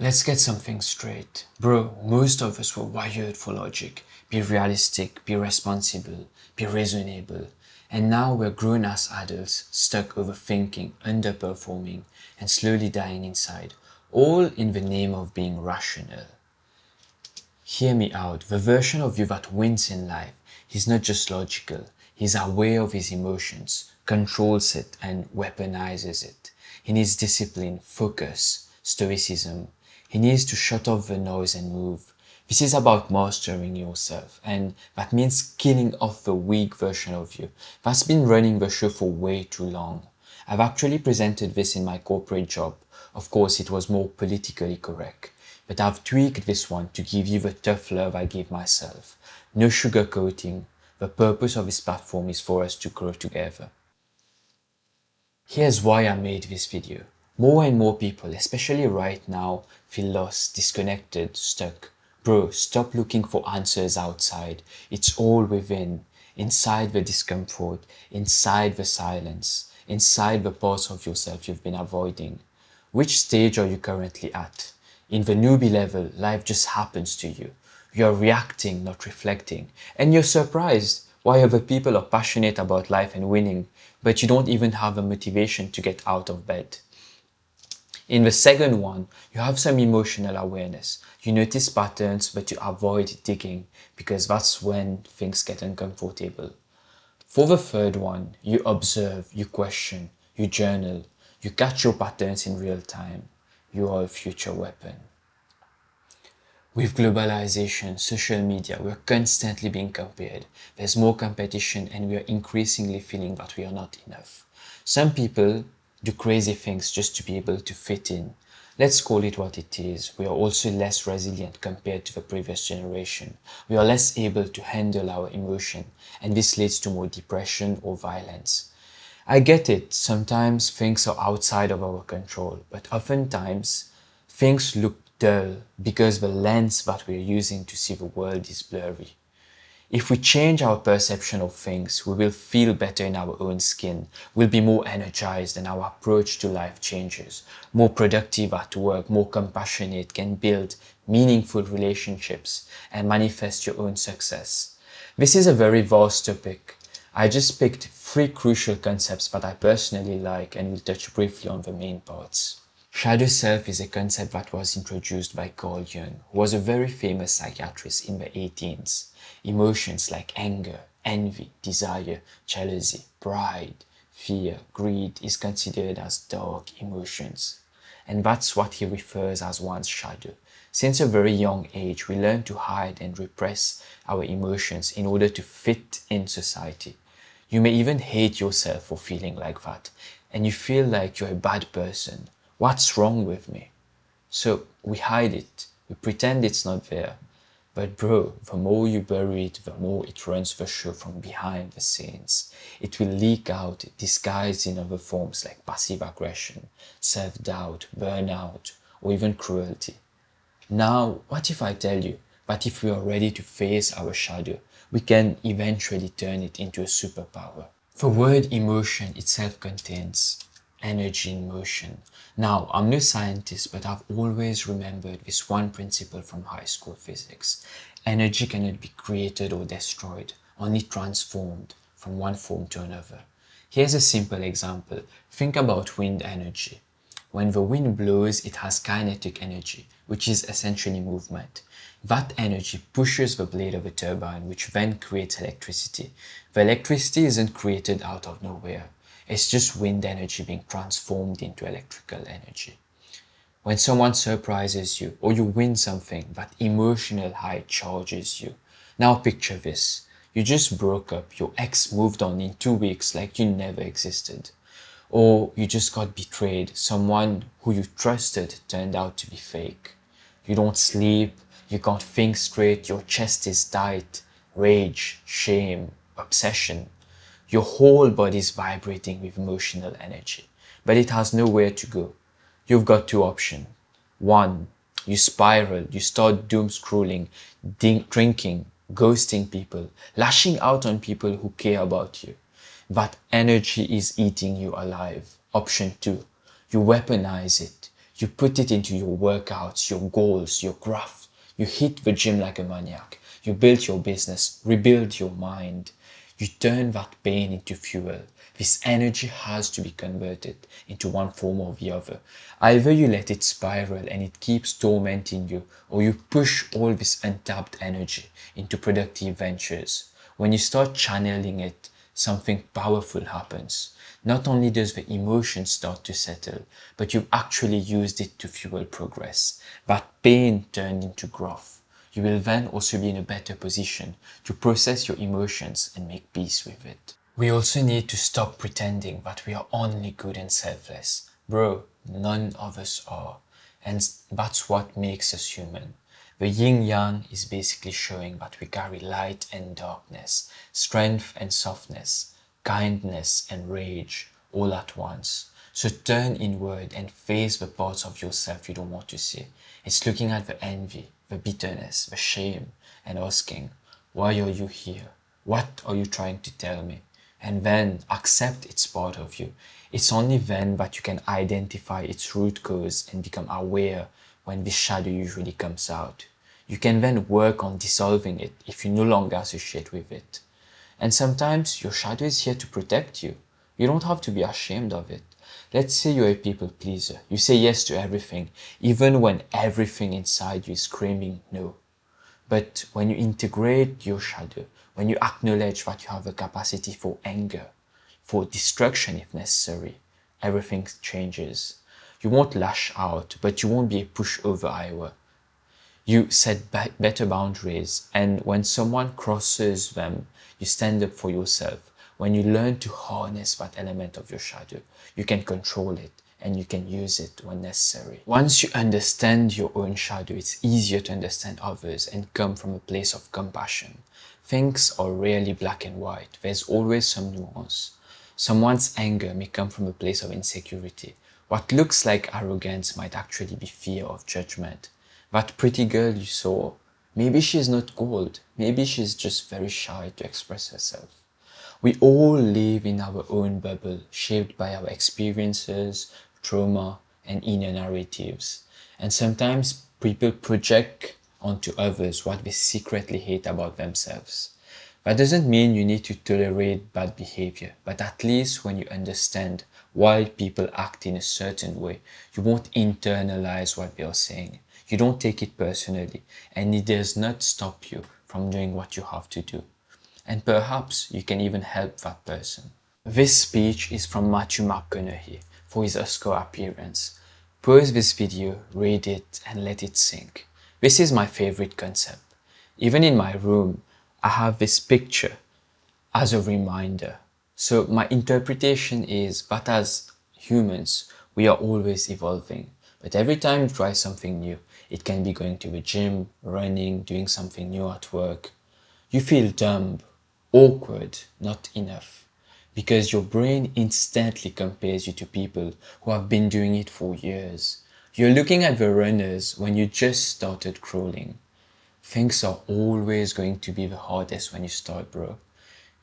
Let's get something straight. Bro, most of us were wired for logic. Be realistic, be responsible, be reasonable. And now we're grown as adults, stuck overthinking, underperforming, and slowly dying inside, all in the name of being rational. Hear me out, the version of you that wins in life, he's not just logical, he's aware of his emotions, controls it and weaponizes it. He needs discipline, focus, stoicism. He needs to shut off the noise and move. This is about mastering yourself, and that means killing off the weak version of you that's been running the show for way too long. I've actually presented this in my corporate job. Of course, it was more politically correct. But I've tweaked this one to give you the tough love I gave myself. No sugarcoating. The purpose of this platform is for us to grow together. Here's why I made this video. More and more people, especially right now, feel lost, disconnected, stuck. Bro, stop looking for answers outside. It's all within. Inside the discomfort, inside the silence, inside the parts of yourself you've been avoiding. Which stage are you currently at? In the newbie level, life just happens to you. You're reacting, not reflecting. And you're surprised why other people are passionate about life and winning, but you don't even have the motivation to get out of bed. In the second one, you have some emotional awareness. You notice patterns, but you avoid digging because that's when things get uncomfortable. For the third one, you observe, you question, you journal, you catch your patterns in real time. You are a future weapon. With globalization, social media, we're constantly being compared. There's more competition and we are increasingly feeling that we are not enough. Some people do crazy things just to be able to fit in. Let's call it what it is. We are also less resilient compared to the previous generation. We are less able to handle our emotion, and this leads to more depression or violence. I get it, sometimes things are outside of our control, but oftentimes things look dull because the lens that we're using to see the world is blurry. If we change our perception of things, we will feel better in our own skin, we'll be more energized and our approach to life changes, more productive at work, more compassionate, can build meaningful relationships and manifest your own success. This is a very vast topic. I just picked 3 crucial concepts that I personally like and will touch briefly on the main parts. Shadow self is a concept that was introduced by Carl Jung, who was a very famous psychiatrist in the 18th. Emotions like anger, envy, desire, jealousy, pride, fear, greed is considered as dark emotions. And that's what he refers as one's shadow. Since a very young age, we learn to hide and repress our emotions in order to fit in society. You may even hate yourself for feeling like that, and you feel like you're a bad person. What's wrong with me? So we hide it, we pretend it's not there. But bro, the more you bury it, the more it runs the show from behind the scenes. It will leak out, disguised in other forms like passive aggression, self-doubt, burnout, or even cruelty. Now, what if I tell you that if we are ready to face our shadow, we can eventually turn it into a superpower? The word emotion itself contains energy in motion. Now, I'm no scientist, but I've always remembered this one principle from high school physics. Energy cannot be created or destroyed, only transformed from one form to another. Here's a simple example. Think about wind energy. When the wind blows, it has kinetic energy, which is essentially movement. That energy pushes the blade of a turbine, which then creates electricity. The electricity isn't created out of nowhere. It's just wind energy being transformed into electrical energy. When someone surprises you or you win something, that emotional high charges you. Now picture this. You just broke up, your ex moved on in 2 weeks like you never existed. Or you just got betrayed, someone who you trusted turned out to be fake. You don't sleep, you can't think straight, your chest is tight, rage, shame, obsession. Your whole body is vibrating with emotional energy, but it has nowhere to go. You've got 2 options. 1, you spiral, you start doom scrolling, drinking, ghosting people, lashing out on people who care about you. That energy is eating you alive. Option 2, you weaponize it. You put it into your workouts, your goals, your graph. You hit the gym like a maniac. You build your business, rebuild your mind. You turn that pain into fuel. This energy has to be converted into one form or the other. Either you let it spiral and it keeps tormenting you, or you push all this untapped energy into productive ventures. When you start channeling it, something powerful happens. Not only does the emotion start to settle, but you've actually used it to fuel progress. That pain turned into growth. You will then also be in a better position to process your emotions and make peace with it. We also need to stop pretending that we are only good and selfless. Bro, none of us are. And that's what makes us human. The yin yang is basically showing that we carry light and darkness, strength and softness, kindness and rage all at once. So turn inward and face the parts of yourself you don't want to see. It's looking at the envy, the bitterness, the shame, and asking, why are you here? What are you trying to tell me? And then accept it's part of you. It's only then that you can identify its root cause and become aware when this shadow usually comes out. You can then work on dissolving it if you no longer associate with it. And sometimes your shadow is here to protect you. You don't have to be ashamed of it. Let's say you're a people pleaser. You say yes to everything, even when everything inside you is screaming no. But when you integrate your shadow, when you acknowledge that you have a capacity for anger, for destruction if necessary, everything changes. You won't lash out, but you won't be a pushover either. You set better boundaries, and when someone crosses them, you stand up for yourself. When you learn to harness that element of your shadow, you can control it and you can use it when necessary. Once you understand your own shadow, it's easier to understand others and come from a place of compassion. Things are rarely black and white. There's always some nuance. Someone's anger may come from a place of insecurity. What looks like arrogance might actually be fear of judgment. That pretty girl you saw, maybe she's not cold, maybe she's just very shy to express herself. We all live in our own bubble, shaped by our experiences, trauma, and inner narratives. And sometimes people project onto others what they secretly hate about themselves. That doesn't mean you need to tolerate bad behavior, but at least when you understand why people act in a certain way, you won't internalize what they are saying. You don't take it personally, and it does not stop you from doing what you have to do. And perhaps you can even help that person. This speech is from Matthew McConaughey for his Oscar appearance. Pause this video, read it, and let it sink. This is my favorite concept. Even in my room, I have this picture as a reminder. So my interpretation is that as humans, we are always evolving. But every time you try something new, it can be going to the gym, running, doing something new at work. You feel dumb, awkward, not enough. Because your brain instantly compares you to people who have been doing it for years. You're looking at the runners when you just started crawling. Things are always going to be the hardest when you start, bro.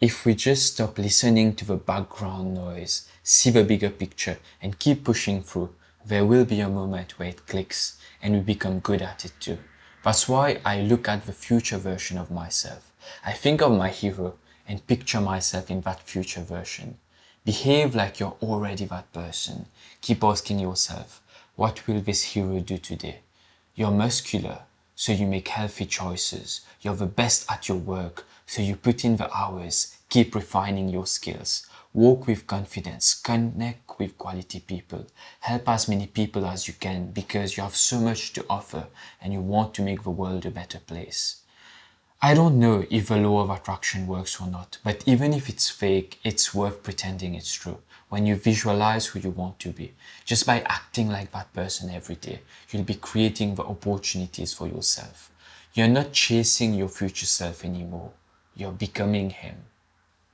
If we just stop listening to the background noise, see the bigger picture, and keep pushing through, there will be a moment where it clicks and we become good at it too. That's why I look at the future version of myself. I think of my hero and picture myself in that future version. Behave like you're already that person. Keep asking yourself, what will this hero do today? You're muscular, so you make healthy choices. You're the best at your work, so you put in the hours. Keep refining your skills. Walk with confidence. Connect with quality people. Help as many people as you can because you have so much to offer and you want to make the world a better place. I don't know if the law of attraction works or not, but even if it's fake, it's worth pretending it's true. When you visualize who you want to be, just by acting like that person every day, you'll be creating the opportunities for yourself. You're not chasing your future self anymore. You're becoming him.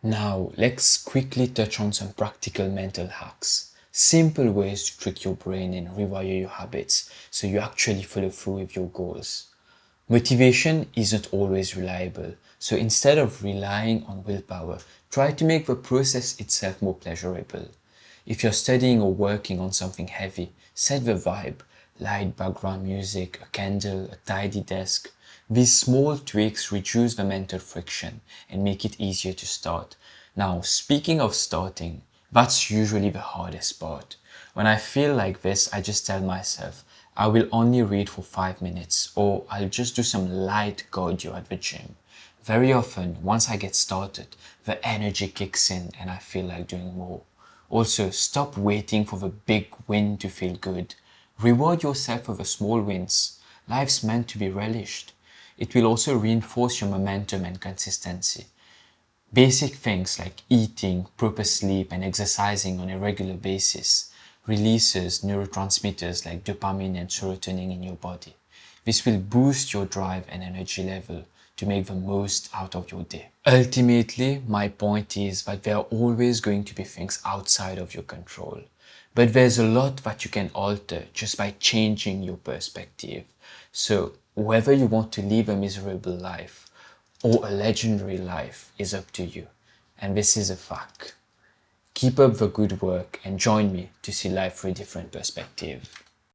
Now, let's quickly touch on some practical mental hacks. Simple ways to trick your brain and rewire your habits so you actually follow through with your goals. Motivation isn't always reliable, so instead of relying on willpower, try to make the process itself more pleasurable. If you're studying or working on something heavy, set the vibe. Light background music, a candle, a tidy desk. These small tweaks reduce the mental friction and make it easier to start. Now, speaking of starting, that's usually the hardest part. When I feel like this, I just tell myself, I will only read for 5 minutes, or I'll just do some light cardio at the gym. Very often, once I get started, the energy kicks in and I feel like doing more. Also, stop waiting for the big win to feel good. Reward yourself with the small wins. Life's meant to be relished. It will also reinforce your momentum and consistency. Basic things like eating, proper sleep, and exercising on a regular basis releases neurotransmitters like dopamine and serotonin in your body. This will boost your drive and energy level to make the most out of your day. Ultimately, my point is that there are always going to be things outside of your control. But there's a lot that you can alter just by changing your perspective. So, whether you want to live a miserable life or a legendary life is up to you. And this is a fact. Keep up the good work and join me to see life through a different perspective.